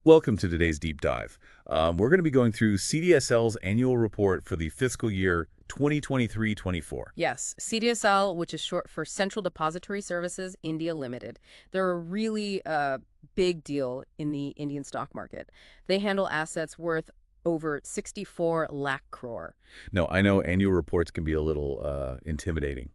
Welcome to today's deep dive. We're going to be going through CDSL's annual report for the fiscal year 2023-24. Yes, CDSL, which is short for Central Depository Services, India Limited. They're a really big deal in the Indian stock market. They handle assets worth over 64 lakh crore. Now, I know annual reports can be a little intimidating,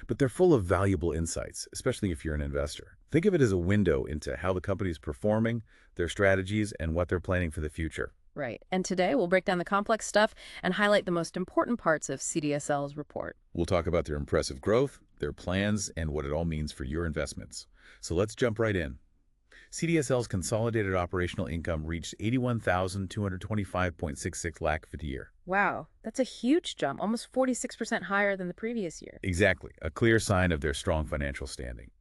but they're full of valuable insights, especially if you're an investor. Think of it as a window into how the company is performing, their strategies, and what they're planning for the future. Right. And today we'll break down the complex stuff and highlight the most important parts of CDSL's report. We'll talk about their impressive growth, their plans, and what it all means for your investments. So let's jump right in. CDSL's consolidated operational income reached 81,225.66 lakh for the year. Wow, that's a huge jump, almost 46% higher than the previous year. Exactly, a clear sign of their strong financial standing.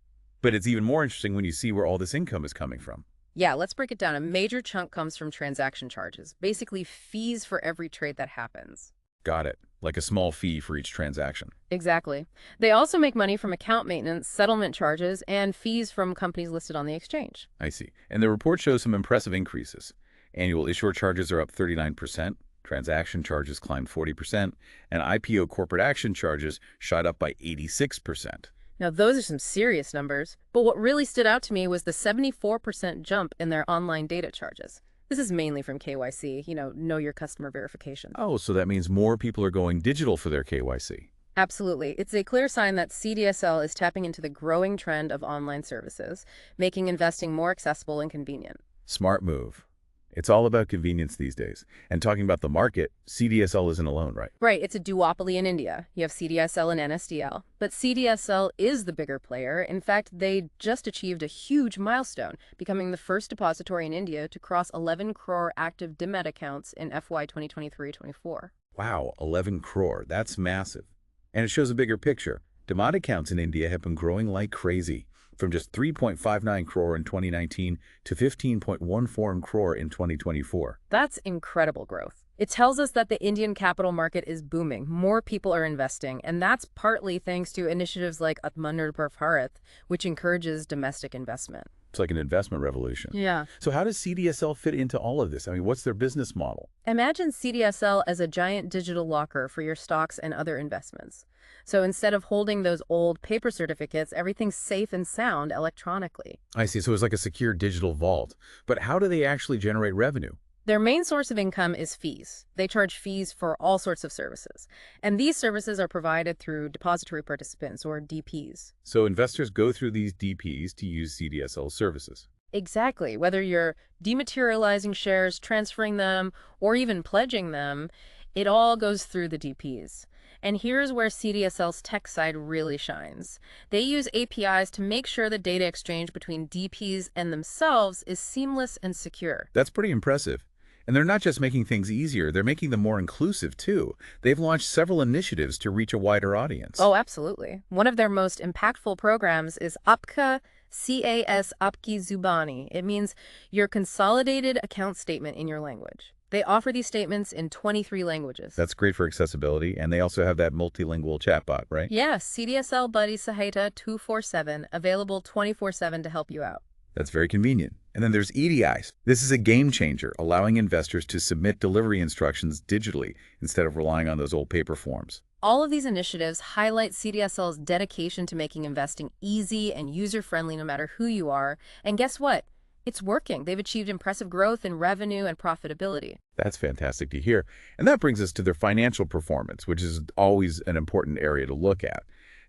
But it's even more interesting when you see where all this income is coming from. Yeah, let's break it down. A major chunk comes from transaction charges, basically fees for every trade that happens. Got it, like a small fee for each transaction. Exactly. They also make money from account maintenance, settlement charges, and fees from companies listed on the exchange. I see. And the report shows some impressive increases. Annual issuer charges are up 39%, transaction charges climbed 40%, and IPO corporate action charges shot up by 86%. Now, those are some serious numbers, but what really stood out to me was the 74% jump in their online data charges. This is mainly from KYC, know your customer verification. Oh, so that means more people are going digital for their KYC. Absolutely. It's a clear sign that CDSL is tapping into the growing trend of online services, making investing more accessible and convenient. Smart move. It's all about convenience these days. And talking about the market, CDSL isn't alone, right? Right, it's a duopoly in India. You have CDSL and NSDL. But CDSL is the bigger player. In fact, they just achieved a huge milestone, becoming the first depository in India to cross 11 crore active Demat accounts in FY 2023-24. Wow, 11 crore. That's massive. And it shows a bigger picture. Demat accounts in India have been growing like crazy, from just 3.59 crore in 2019 to 15.14 crore in 2024. That's incredible growth. It tells us that the Indian capital market is booming. More people are investing, and that's partly thanks to initiatives like Atmanirbhar Bharat, which encourages domestic investment. It's like an investment revolution. Yeah. So how does CDSL fit into all of this? I mean, what's their business model? Imagine CDSL as a giant digital locker for your stocks and other investments. So instead of holding those old paper certificates, everything's safe and sound electronically. I see. So it's like a secure digital vault. But how do they actually generate revenue? Their main source of income is fees. They charge fees for all sorts of services. And these services are provided through depository participants, or DPs. So investors go through these DPs to use CDSL services. Exactly. Whether you're dematerializing shares, transferring them, or even pledging them, it all goes through the DPs. And here's where CDSL's tech side really shines. They use APIs to make sure the data exchange between DPs and themselves is seamless and secure. That's pretty impressive. And they're not just making things easier, they're making them more inclusive, too. They've launched several initiatives to reach a wider audience. Oh, absolutely. One of their most impactful programs is Aapka CAS Aapki Zubani. It means your consolidated account statement in your language. They offer these statements in 23 languages. That's great for accessibility, and they also have that multilingual chatbot, right? Yes, CDSL Buddy Sahayata 247, available 24/7 to help you out. That's very convenient. And then there's EDIs. This is a game changer, allowing investors to submit delivery instructions digitally instead of relying on those old paper forms. All of these initiatives highlight CDSL's dedication to making investing easy and user-friendly no matter who you are. And guess what? It's working. They've achieved impressive growth in revenue and profitability. That's fantastic to hear. And that brings us to their financial performance, which is always an important area to look at.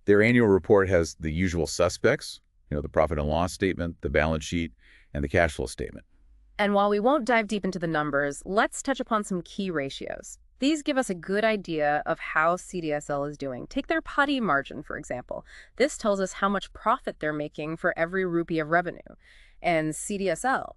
Their annual report has the usual suspects, the profit and loss statement, the balance sheet, and the cash flow statement. And while we won't dive deep into the numbers, let's touch upon some key ratios. These give us a good idea of how CDSL is doing. Take their PATI margin, for example. This tells us how much profit they're making for every rupee of revenue. And CDSL,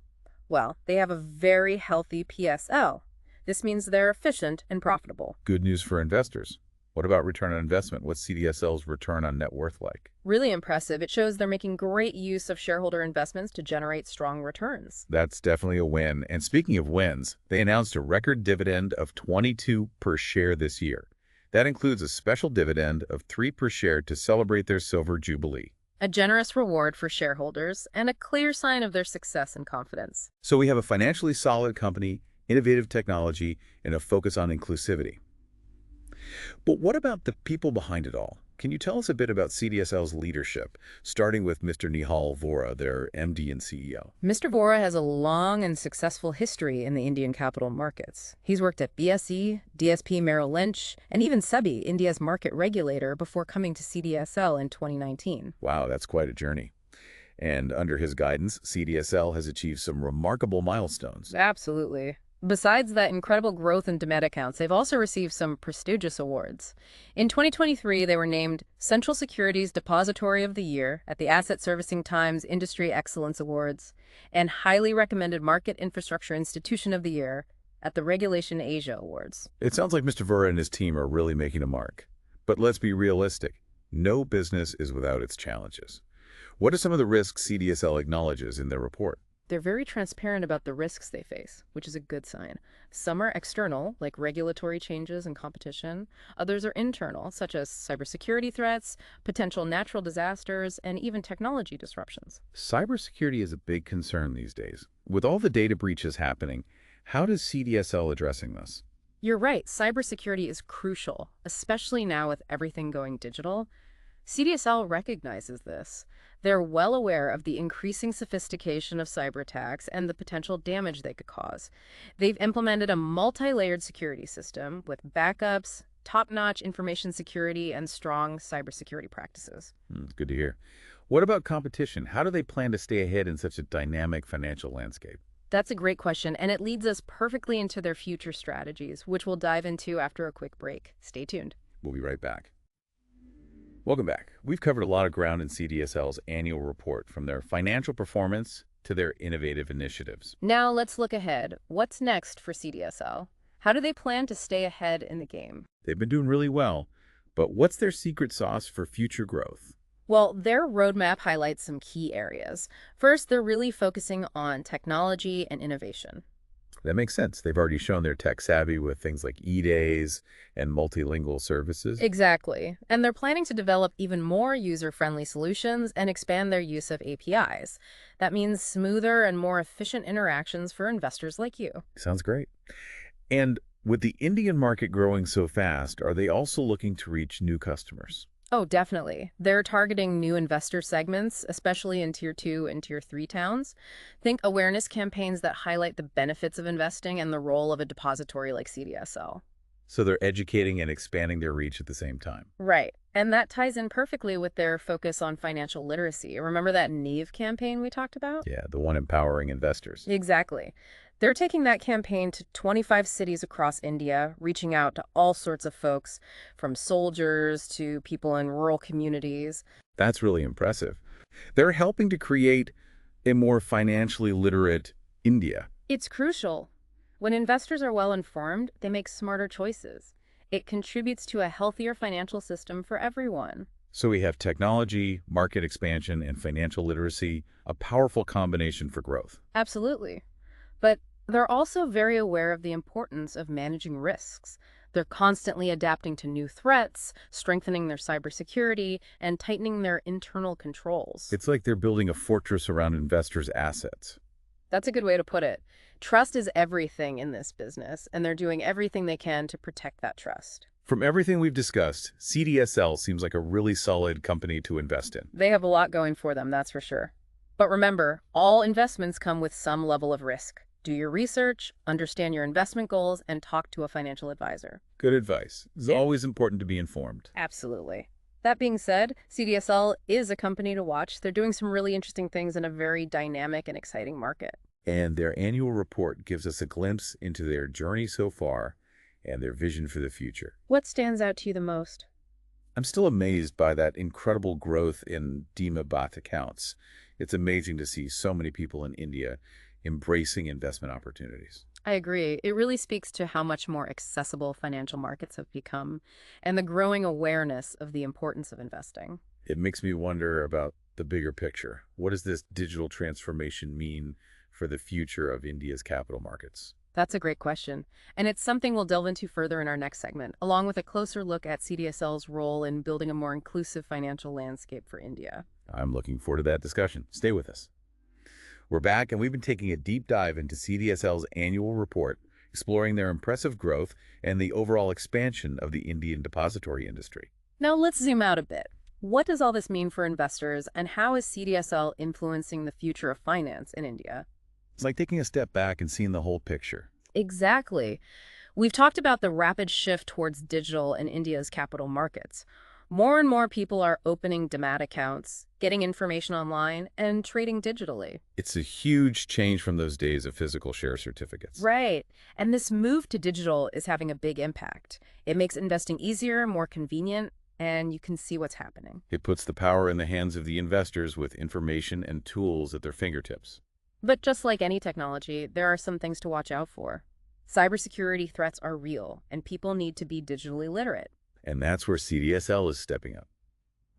well, they have a very healthy PSL. This means they're efficient and profitable. Good news for investors. What about return on investment? What's CDSL's return on net worth like? Really impressive. It shows they're making great use of shareholder investments to generate strong returns. That's definitely a win. And speaking of wins, they announced a record dividend of 22 per share this year. That includes a special dividend of 3 per share to celebrate their silver jubilee. A generous reward for shareholders and a clear sign of their success and confidence. So we have a financially solid company, innovative technology, and a focus on inclusivity. But what about the people behind it all? Can you tell us a bit about CDSL's leadership, starting with Mr. Nihal Vora, their MD and CEO? Mr. Vora has a long and successful history in the Indian capital markets. He's worked at BSE, DSP Merrill Lynch, and even SEBI, India's market regulator, before coming to CDSL in 2019. Wow, that's quite a journey. And under his guidance, CDSL has achieved some remarkable milestones. Absolutely. Besides that incredible growth in demat accounts, they've also received some prestigious awards. In 2023, they were named Central Securities Depository of the Year at the Asset Servicing Times Industry Excellence Awards and Highly Recommended Market Infrastructure Institution of the Year at the Regulation Asia Awards. It sounds like Mr. Vora and his team are really making a mark. But let's be realistic. No business is without its challenges. What are some of the risks CDSL acknowledges in their report? They're very transparent about the risks they face, which is a good sign. Some are external, like regulatory changes and competition. Others are internal, such as cybersecurity threats, potential natural disasters, and even technology disruptions. Cybersecurity is a big concern these days. With all the data breaches happening, how does CDSL addressing this? You're right, cybersecurity is crucial, especially now with everything going digital. CDSL recognizes this. They're well aware of the increasing sophistication of cyber attacks and the potential damage they could cause. They've implemented a multi-layered security system with backups, top-notch information security, and strong cybersecurity practices. Good to hear. What about competition? How do they plan to stay ahead in such a dynamic financial landscape? That's a great question, and it leads us perfectly into their future strategies, which we'll dive into after a quick break. Stay tuned. We'll be right back. Welcome back. We've covered a lot of ground in CDSL's annual report, from their financial performance to their innovative initiatives. Now let's look ahead. What's next for CDSL? How do they plan to stay ahead in the game? They've been doing really well, but what's their secret sauce for future growth? Well, their roadmap highlights some key areas. First, they're really focusing on technology and innovation. That makes sense. They've already shown their tech savvy with things like e-days and multilingual services. Exactly. And they're planning to develop even more user-friendly solutions and expand their use of APIs. That means smoother and more efficient interactions for investors like you. Sounds great. And with the Indian market growing so fast, are they also looking to reach new customers? Oh, definitely. They're targeting new investor segments, especially in Tier 2 and Tier 3 towns. Think awareness campaigns that highlight the benefits of investing and the role of a depository like CDSL. So they're educating and expanding their reach at the same time. Right. And that ties in perfectly with their focus on financial literacy. Remember that NEVE campaign we talked about? Yeah, the one empowering investors. Exactly. They're taking that campaign to 25 cities across India, reaching out to all sorts of folks, from soldiers to people in rural communities. That's really impressive. They're helping to create a more financially literate India. It's crucial. When investors are well informed, they make smarter choices. It contributes to a healthier financial system for everyone. So we have technology, market expansion, and financial literacy, a powerful combination for growth. Absolutely. But they're also very aware of the importance of managing risks. They're constantly adapting to new threats, strengthening their cybersecurity, and tightening their internal controls. It's like they're building a fortress around investors' assets. That's a good way to put it. Trust is everything in this business, and they're doing everything they can to protect that trust. From everything we've discussed, CDSL seems like a really solid company to invest in. They have a lot going for them, that's for sure. But remember, all investments come with some level of risk. Do your research, understand your investment goals, and talk to a financial advisor. Good advice. It's always important to be informed. Absolutely. That being said, CDSL is a company to watch. They're doing some really interesting things in a very dynamic and exciting market. And their annual report gives us a glimpse into their journey so far and their vision for the future. What stands out to you the most? I'm still amazed by that incredible growth in demat accounts. It's amazing to see so many people in India embracing investment opportunities. I agree. It really speaks to how much more accessible financial markets have become and the growing awareness of the importance of investing. It makes me wonder about the bigger picture. What does this digital transformation mean for the future of India's capital markets? That's a great question, and it's something we'll delve into further in our next segment, along with a closer look at CDSL's role in building a more inclusive financial landscape for India. I'm looking forward to that discussion. Stay with us. We're back, and we've been taking a deep dive into CDSL's annual report, exploring their impressive growth and the overall expansion of the Indian depository industry. Now let's zoom out a bit. What does all this mean for investors, and how is CDSL influencing the future of finance in India? It's like taking a step back and seeing the whole picture. Exactly. We've talked about the rapid shift towards digital in India's capital markets. More and more people are opening demat accounts, getting information online, and trading digitally. It's a huge change from those days of physical share certificates. Right. And this move to digital is having a big impact. It makes investing easier, more convenient, and you can see what's happening. It puts the power in the hands of the investors with information and tools at their fingertips. But just like any technology, there are some things to watch out for. Cybersecurity threats are real, and people need to be digitally literate. And that's where CDSL is stepping up.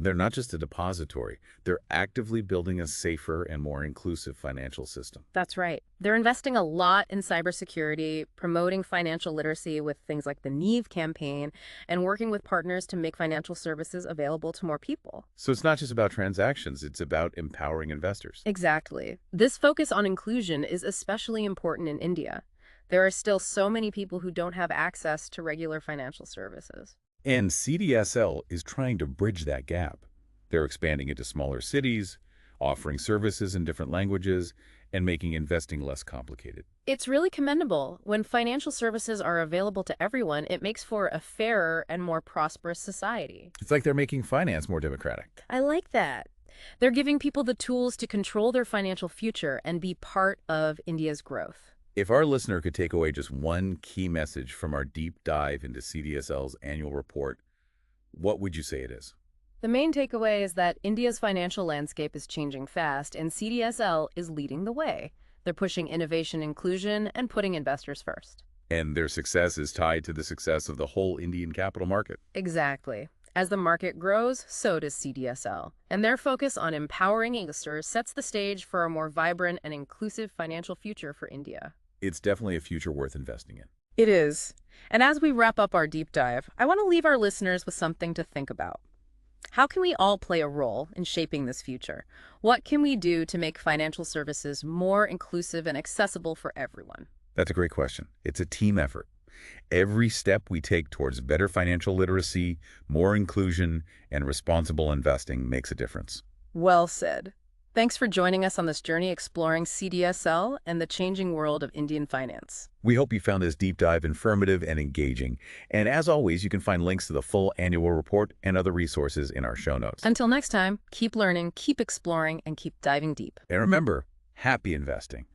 They're not just a depository, they're actively building a safer and more inclusive financial system. That's right. They're investing a lot in cybersecurity, promoting financial literacy with things like the NEVE campaign, and working with partners to make financial services available to more people. So it's not just about transactions, it's about empowering investors. Exactly. This focus on inclusion is especially important in India. There are still so many people who don't have access to regular financial services. And CDSL is trying to bridge that gap. They're expanding into smaller cities, offering services in different languages, and making investing less complicated. It's really commendable. When financial services are available to everyone, it makes for a fairer and more prosperous society. It's like they're making finance more democratic. I like that. They're giving people the tools to control their financial future and be part of India's growth. If our listener could take away just one key message from our deep dive into CDSL's annual report, what would you say it is? The main takeaway is that India's financial landscape is changing fast, and CDSL is leading the way. They're pushing innovation, inclusion, and putting investors first. And their success is tied to the success of the whole Indian capital market. Exactly. As the market grows, so does CDSL. And their focus on empowering investors sets the stage for a more vibrant and inclusive financial future for India. It's definitely a future worth investing in. It is. And as we wrap up our deep dive, I want to leave our listeners with something to think about. How can we all play a role in shaping this future? What can we do to make financial services more inclusive and accessible for everyone? That's a great question. It's a team effort. Every step we take towards better financial literacy, more inclusion, and responsible investing makes a difference. Well said. Thanks for joining us on this journey exploring CDSL and the changing world of Indian finance. We hope you found this deep dive informative and engaging. And as always, you can find links to the full annual report and other resources in our show notes. Until next time, keep learning, keep exploring, and keep diving deep. And remember, happy investing.